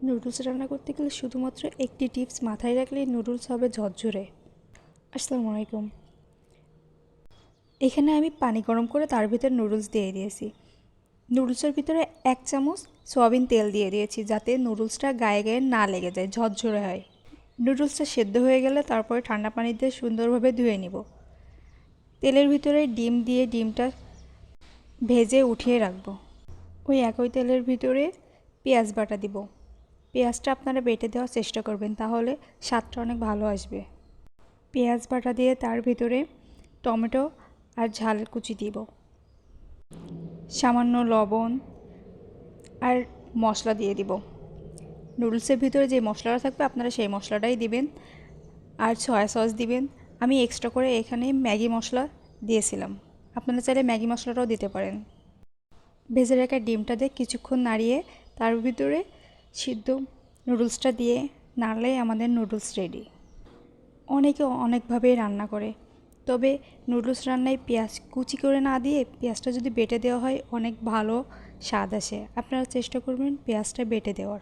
Noodles রান্না করতে গেলে শুধুমাত্র একটি টিপস মাথায় রাখলেই নুডলস হবে ঝরঝরে। আসসালামু আলাইকুম। এখানে আমি পানি গরম করে তার ভিতরে নুডলস দিয়ে দিয়েছি। নুডলসের ভিতরে 1 চামচ সয়াবিন তেল দিয়ে দিয়েছি, যাতে নুডলসটা গায়ে গায়ে না লেগে যায়, ঝরঝরে হয়। নুডলসটা সেদ্ধ হয়ে গেলে তারপরে ঠান্ডা পানি দিয়ে সুন্দরভাবে ধুয়ে নিব। তেলের ভিতরে ডিম দিয়ে ডিমটা ভেজে উঠিয়ে রাখবো। ওই একই তেলের ভিতরে পেঁয়াজ বাটা দিব। পেঁয়াজটা আপনারা বেটে দেওয়ার চেষ্টা করবেন, তাহলে স্বাদটা অনেক ভালো আসবে। পেঁয়াজ বাটা দিয়ে তার ভিতরে টমেটো আর ঝাল কুচি দিব, সামান্য লবণ আর মশলা দিয়ে দিব। নুডলসের ভিতরে যে মশলাটা থাকবে আপনারা সেই মশলাটাই দিবেন, আর সয়া সস দিবেন। আমি এক্সট্রা করে এখানে ম্যাগি মশলা দিয়েছিলাম, আপনারা চাইলে ম্যাগি মশলাটাও দিতে পারেন। ভেজে রাখা ডিমটা দিয়ে কিছুক্ষণ নাড়িয়ে তার ভিতরে সিদ্ধ নুডলসটা দিয়ে নাড়লেই আমাদের নুডলস রেডি। অনেকে অনেকভাবেই রান্না করে, তবে নুডলস রান্নায় পেঁয়াজ কুচি করে না দিয়ে পেঁয়াজটা যদি বেটে দেওয়া হয় অনেক ভালো স্বাদ আসে। আপনারা চেষ্টা করবেন পেঁয়াজটা বেটে দেওয়ার।